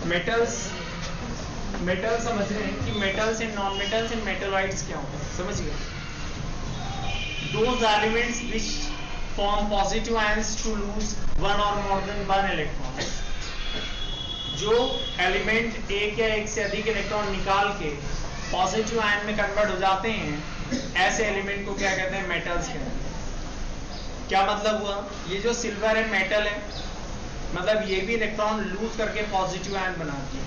Metals समझ रहे हैं कि metals and non metals and metalloids क्या होते हैं, समझ गए? Those elements which form positive ions to lose one or more than one electron. जो एलिमेंट एक या एक से अधिक इलेक्ट्रॉन निकाल के पॉजिटिव आयन में कन्वर्ट हो जाते हैं, ऐसे एलिमेंट को क्या कहते हैं? मेटल्स कहते हैं। क्या मतलब हुआ? ये जो सिल्वर है मेटल है, मतलब ये भी इलेक्ट्रॉन लूज करके पॉजिटिव आयन बनाती है।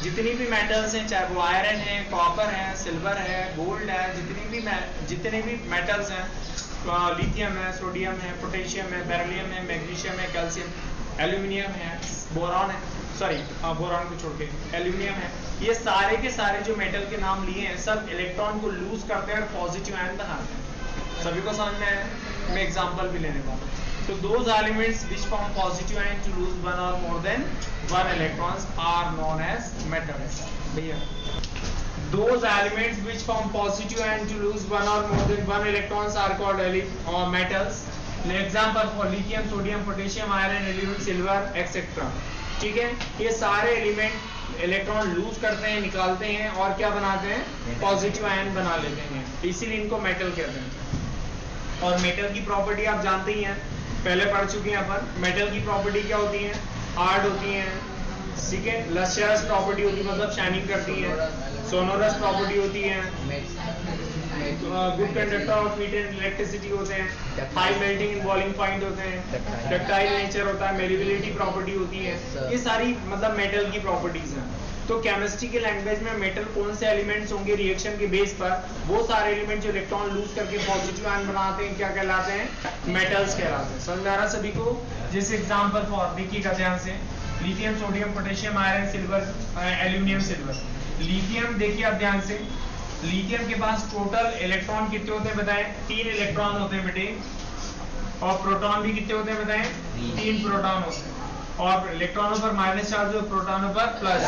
जितनी भी मेटल्स हैं, चाहे वो आयरन है, कॉपर है, सिल्वर है, गोल्ड है, जितने भी मेटल्स हैं, लिथियम है, सोडियम है, पोटेशियम है, बेरिलियम है, मैग्नीशियम है, कैल्शियम, एल्यूमिनियम है, बोरॉन है, बोरॉन को छोड़ के एल्यूमिनियम है, ये सारे के सारे जो मेटल के नाम लिए हैं सब इलेक्ट्रॉन को लूज करते हैं और पॉजिटिव आयन बनाते हैं। सभी को समझ में आया? मैं एग्जांपल भी लेने वाला हूँ। So those elements which form positive ion to lose one or more than one electrons are known as metals. भैया, those elements which form positive ion to lose one or more than one electrons are called metals. Example for lithium, sodium, potassium, iron, aluminum, silver, etc. ठीक है, ये सारे element electron lose करते हैं, निकालते हैं और क्या बनाते हैं? पॉजिटिव आयन बना लेते हैं, इसीलिए इनको मेटल कहते हैं। और मेटल की प्रॉपर्टी आप जानते ही हैं, पहले पढ़ चुके हैं अपन। मेटल की प्रॉपर्टी क्या होती है? हार्ड होती है, ठीक है, लस्ट्रस प्रॉपर्टी होती है, मतलब शाइनिंग करती है, सोनोरस प्रॉपर्टी होती है, good conductor of heat and electricity होते हैं, high melting and boiling point होते हैं, डक्टाइल नेचर होता है, मेलिबिलिटी प्रॉपर्टी होती है। ये सारी मतलब मेटल की प्रॉपर्टीज हैं। तो केमिस्ट्री के लैंग्वेज में मेटल कौन से एलिमेंट्स होंगे रिएक्शन के बेस पर, वो सारे एलिमेंट जो इलेक्ट्रॉन लूज करके पॉजिटिव आयन बनाते हैं क्या कहलाते हैं? मेटल्स कहलाते हैं। समझ में आ रहा सभी को? जैसे एग्जांपल फॉर देखिएगा ध्यान से, lithium, sodium, potassium, iron, silver, aluminium, silver. Lithium देखिए आप ध्यान से, लिथियम के पास टोटल इलेक्ट्रॉन कितने होते हैं बताएं? 3 इलेक्ट्रॉन होते हैं बेटे, और प्रोटॉन भी कितने होते हैं बताएं? 3 प्रोटॉन होते हैं। और इलेक्ट्रॉनों पर माइनस चार्ज और प्रोटॉनों पर प्लस,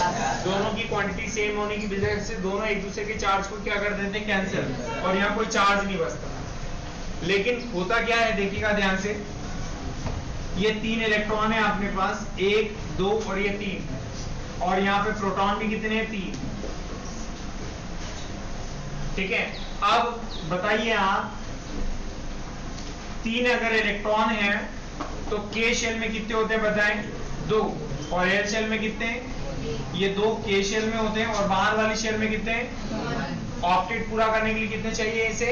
दोनों की क्वांटिटी सेम होने की वजह से दोनों एक दूसरे के चार्ज को क्या कर देते हैं? कैंसिल, और यहाँ कोई चार्ज नहीं बचता। लेकिन होता क्या है देखिएगा ध्यान से, ये 3 इलेक्ट्रॉन है अपने पास, 1, 2 और ये 3, और यहाँ पे प्रोटॉन भी कितने हैं? 3, ठीक है। अब बताइए आप, 3 अगर इलेक्ट्रॉन है तो के शेल में कितने होते हैं बताएं? 2, और एल शेल में कितने? ये 2 के शेल में होते हैं, और बाहर वाली शेल में कितने? ऑक्टेट पूरा करने के लिए कितने चाहिए इसे?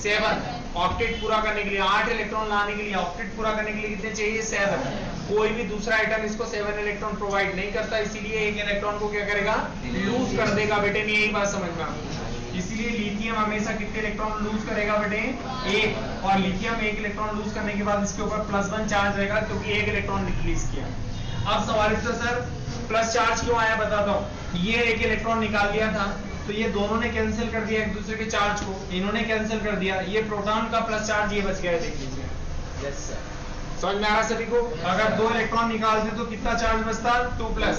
7। ऑक्टेट पूरा करने के लिए 8 इलेक्ट्रॉन लाने के लिए, ऑक्टेट पूरा करने के लिए कितने चाहिए? 7। कोई भी दूसरा आइटम इसको 7 इलेक्ट्रॉन प्रोवाइड नहीं करता, इसीलिए एक इलेक्ट्रॉन को क्या करेगा? लूज कर देगा बेटे। नहीं, यही बात समझ में आपको? इसीलिए लिथियम हमेशा कितने इलेक्ट्रॉन लूज करेगा बेटे? 1, और लिथियम 1 इलेक्ट्रॉन लूज करने के बाद इसके ऊपर +1 चार्ज रहेगा, क्योंकि 1 इलेक्ट्रॉन रिलीज किया। अब सवाल तो सर प्लस चार्ज क्यों आया बताता हूँ। ये 1 इलेक्ट्रॉन निकाल लिया था, तो ये दोनों ने कैंसिल कर दिया एक दूसरे के चार्ज को, इन्होंने कैंसिल कर दिया, ये प्रोटॉन का प्लस चार्ज ये बच गया है, देख लीजिए। यस सर, समझ में आ रहा सभी को? अगर 2 इलेक्ट्रॉन निकालते तो कितना चार्ज बचता? 2+।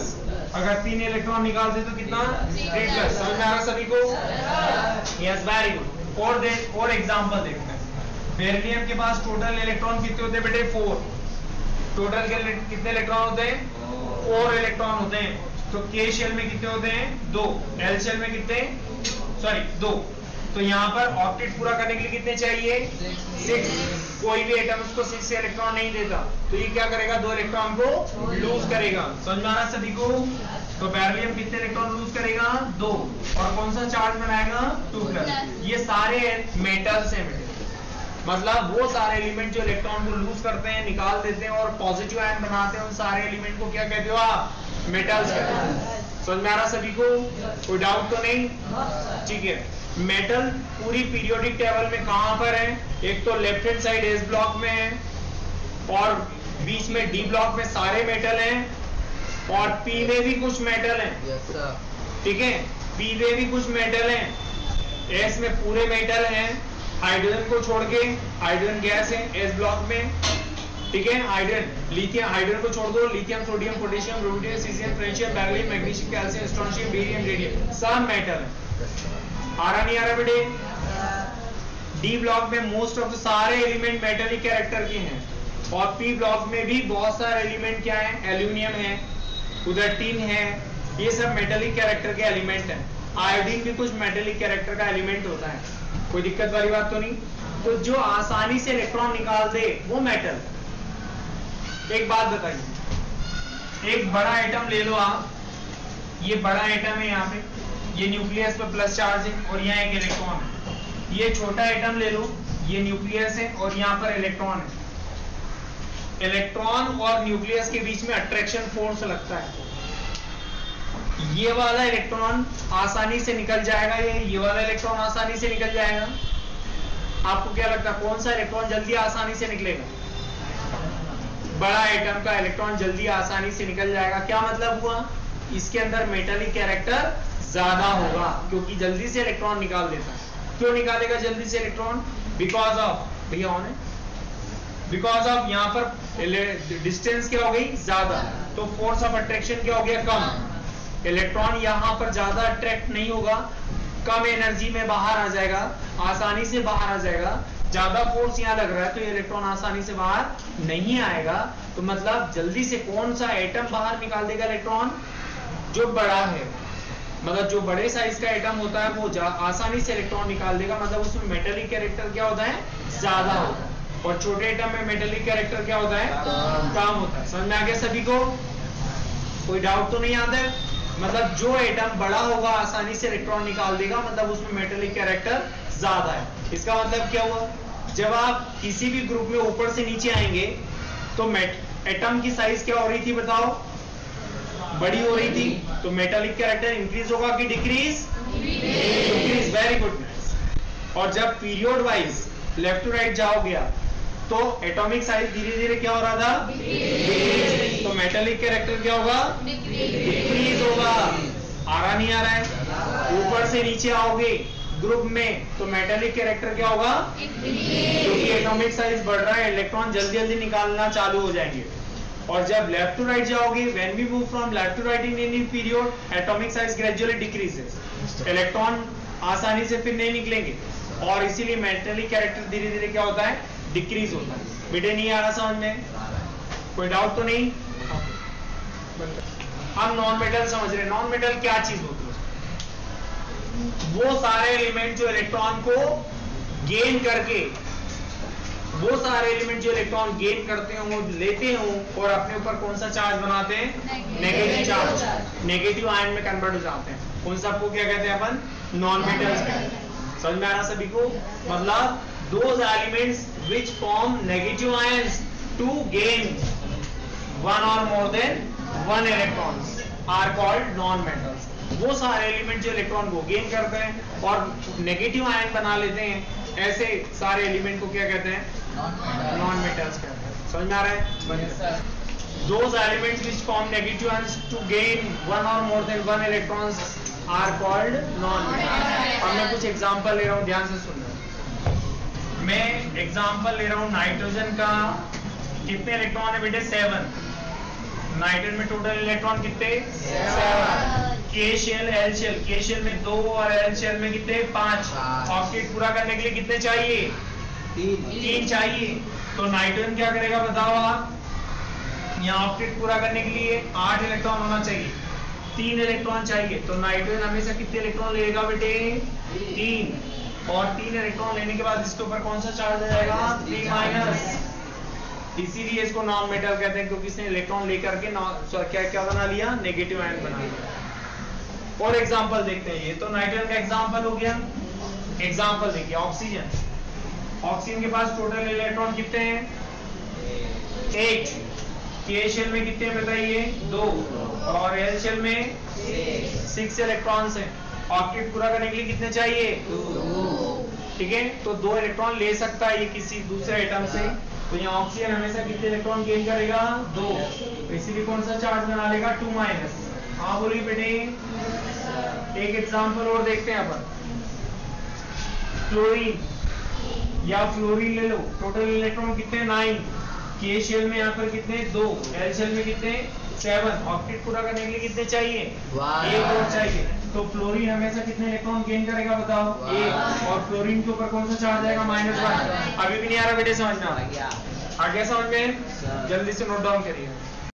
अगर 3 इलेक्ट्रॉन निकालते तो कितना? 3+। समझ में आ रहा सभी को? Yes, very good. और एग्जांपल देखते हैं। बेरिलियम के पास टोटल इलेक्ट्रॉन कितने होते हैं बेटे? 4। टोटल कितने इलेक्ट्रॉन होते हैं? 4 इलेक्ट्रॉन होते हैं। तो के शेल में कितने होते हैं? 2। एल शेल में कितने? 2। तो यहाँ पर ऑक्टेट पूरा करने के लिए कितने चाहिए? 6। कोई भी एटम उसको 6 इलेक्ट्रॉन नहीं देता, तो ये क्या करेगा? 2 इलेक्ट्रॉन को लूज करेगा। समझ में आ रहा सभी को? तो बेरिलियम कितने इलेक्ट्रॉन लूज करेगा? 2, और कौन सा चार्ज बनाएगा? 2+। ये सारे मेटल्स हैं बेटे, मतलब वो सारे एलिमेंट जो इलेक्ट्रॉन को लूज करते हैं, निकाल देते हैं और पॉजिटिव आयन बनाते हैं, उन सारे एलिमेंट को क्या कहते हो आप? मेटल्स कहते हैं। समझ में आ रहा सभी को? कोई डाउट तो नहीं? ठीक है। मेटल पूरी पीरियोडिक टेबल में कहां पर है? एक तो left hand side S block में है, और बीच में डी ब्लॉक में सारे मेटल हैं, और पी में भी कुछ मेटल हैं, ठीक है, पी में भी कुछ मेटल हैं, एस में पूरे मेटल हैं, हाइड्रोजन को छोड़ के, हाइड्रोजन गैस है एस ब्लॉक में, ठीक है। हाइड्रोजन, लिथियम, हाइड्रोजन को छोड़ दो, lithium, sodium, potassium, rubidium, caesium, francium, beryllium, magnesium, calcium, strontium, barium, radium, सब मेटल है। आ रहा नहीं आ रहा बेटे? डी ब्लॉक में मोस्ट ऑफ द सारे एलिमेंट मेटलिक कैरेक्टर के हैं, और पी ब्लॉक में भी बहुत सारे एलिमेंट क्या है? एल्यूमिनियम है, उधर टिन है, ये सब मेटेलिक कैरेक्टर के एलिमेंट हैं। आयोडीन भी कुछ मेटेलिक कैरेक्टर का एलिमेंट होता है, कोई दिक्कत वाली बात तो नहीं। तो जो आसानी से इलेक्ट्रॉन निकाल दे वो मेटल। एक बात बताइए, एक बड़ा एटम ले लो आप, ये बड़ा एटम है, यहाँ पे ये न्यूक्लियस पे प्लस चार्ज है और यहाँ एक इलेक्ट्रॉन है। ये छोटा एटम ले लो, ये न्यूक्लियस है और यहाँ पर इलेक्ट्रॉन है। इलेक्ट्रॉन और न्यूक्लियस के बीच में अट्रैक्शन फोर्स लगता है। ये वाला इलेक्ट्रॉन आसानी से निकल जाएगा, ये वाला इलेक्ट्रॉन आसानी से निकल जाएगा। आपको क्या लगता है कौन सा इलेक्ट्रॉन जल्दी आसानी से निकलेगा? बड़ा एटम का इलेक्ट्रॉन जल्दी आसानी से निकल जाएगा। क्या मतलब हुआ? इसके अंदर मेटेलिक कैरेक्टर ज्यादा होगा, क्योंकि जल्दी से इलेक्ट्रॉन निकाल देता है। क्यों निकालेगा जल्दी से इलेक्ट्रॉन? बिकॉज ऑफ, भैया ऑन है, बिकॉज ऑफ यहाँ पर डिस्टेंस क्या हो गई ज्यादा, तो फोर्स ऑफ अट्रैक्शन क्या हो गया कम। इलेक्ट्रॉन यहाँ पर ज्यादा अट्रैक्ट नहीं होगा, कम एनर्जी में बाहर आ जाएगा, आसानी से बाहर आ जाएगा। ज्यादा फोर्स यहाँ लग रहा है तो ये इलेक्ट्रॉन आसानी से बाहर नहीं आएगा। तो मतलब जल्दी से कौन सा एटम बाहर निकाल देगा इलेक्ट्रॉन? जो बड़ा है, मतलब जो बड़े साइज का एटम होता है वो आसानी से इलेक्ट्रॉन निकाल देगा, मतलब उसमें मेटेलिक कैरेक्टर क्या होता है ज्यादा होता है। और छोटे एटम में मेटेलिक कैरेक्टर क्या होता है कम होता है। समझ में आ गया सभी को? कोई डाउट तो नहीं आता है? मतलब जो एटम बड़ा होगा आसानी से इलेक्ट्रॉन निकाल देगा, मतलब उसमें मेटेलिक कैरेक्टर ज्यादा है। इसका मतलब क्या हुआ? जब आप किसी भी ग्रुप में ऊपर से नीचे आएंगे तो एटम की साइज क्या हो रही थी बताओ? बड़ी हो रही थी, तो मेटेलिक कैरेक्टर इंक्रीज होगा कि डिक्रीज? डिक्रीज। Very good. और जब period wise left to right जाओगे तो एटॉमिक साइज धीरे धीरे क्या हो रहा था? डिक्रीज। तो मेटेलिक कैरेक्टर क्या होगा? डिक्रीज होगा। आ रहा नहीं आ रहा है? ऊपर से नीचे आओगे ग्रुप में तो मेटेलिक कैरेक्टर क्या होगा? क्योंकि एटॉमिक साइज बढ़ रहा है, इलेक्ट्रॉन जल्दी जल्दी निकालना चालू हो जाएंगे। और जब लेफ्ट टू राइट जाओगे, when we move from left to right in any period, atomic size gradually decreases, electron आसानी से फिर नहीं निकलेंगे और इसीलिए मेटेलिक कैरेक्टर धीरे धीरे क्या होता है? डिक्रीज होता है। बेटे नहीं आ रहा समझ में? कोई डाउट तो नहीं? हम नॉन मेटल समझ रहे। नॉन मेटल क्या चीज होती है? वो सारे एलिमेंट जो इलेक्ट्रॉन को गेन करके, वो सारे एलिमेंट जो इलेक्ट्रॉन गेन करते हो, लेते हो और अपने ऊपर कौन सा चार्ज बनाते हैं? नेगेटिव चार्ज, नेगेटिव आयन में कन्वर्ट हो जाते हैं। उन सबको क्या कहते हैं अपन? नॉन मेटल्स कहते हैं। समझ में आ रहा सभी को? मतलब those elements which form negative ions to gain one or more than one electrons are called non-metals. वो सारे एलिमेंट जो इलेक्ट्रॉन को गेन करते हैं और नेगेटिव आयन बना लेते हैं, ऐसे सारे एलिमेंट को क्या कहते हैं? नॉन मेटल्स कहते हैं। समझ में आ रहा है? Those elements which form negative ions to gain one or more than one electrons are called non-metals. अब मैं कुछ एग्जांपल ले रहा हूँ, ध्यान से सुनना। मैं एग्जांपल ले रहा हूँ नाइट्रोजन का। कितने इलेक्ट्रॉन है बेटे? 7। नाइट्रोजन में टोटल इलेक्ट्रॉन कितने? 7। के शेल, एल शेल, के शेल में 2 और एल शेल में कितने? 5। ऑक्टेट पूरा करने के लिए कितने चाहिए? 3 चाहिए। तो नाइट्रोजन क्या करेगा बताओ आप? यहाँ ऑक्टेट पूरा करने के लिए 8 इलेक्ट्रॉन होना चाहिए, 3 इलेक्ट्रॉन चाहिए। तो नाइट्रोजन हमेशा कितने इलेक्ट्रॉन लेगा बेटे? 3। और 3 इलेक्ट्रॉन लेने के बाद इसके ऊपर कौन सा चार्ज आ जाएगा? 3-। इसीलिए इसको नॉन मेटल कहते हैं, क्योंकि इसने इलेक्ट्रॉन लेकर के क्या क्या बना लिया? नेगेटिव आयन बना लिया। और एग्जांपल देखते हैं। ये तो नाइट्रोजन का एग्जांपल हो गया। एग्जांपल देखिए ऑक्सीजन। ऑक्सीजन के पास टोटल इलेक्ट्रॉन कितने हैं? 1। के शेल में कितने हैं बताइए? 2। और एल शेल में 6 इलेक्ट्रॉन्स हैं। ऑक्टेट पूरा करने के लिए कितने चाहिए? 2। ठीक है, तो 2 इलेक्ट्रॉन ले सकता है ये किसी दूसरे एटम से। तो यहाँ ऑक्सीजन हमेशा कितने इलेक्ट्रॉन गेन करेगा? 2। तो इसीलिए कौन सा चार्ज बना लेगा? 2-। हाँ बोलिए बेटे। एक एग्जांपल और देखते हैं अपन। फ्लोरीन या फ्लोरीन ले लो। टोटल इलेक्ट्रॉन कितने? 9। के शेल में यहाँ पर कितने? 2। एल शेल में कितने? 7। ऑक्टेट पूरा करने के लिए कितने चाहिए? 1 और चाहिए। तो फ्लोरीन हमेशा कितने इलेक्ट्रॉन गेन करेगा बताओ? 1। और फ्लोरीन के ऊपर कौन सा चार्ज आएगा? -1। अभी भी नहीं आ रहा बेटे समझ में? आ गया समझ में? जल्दी से नोट डाउन करिए।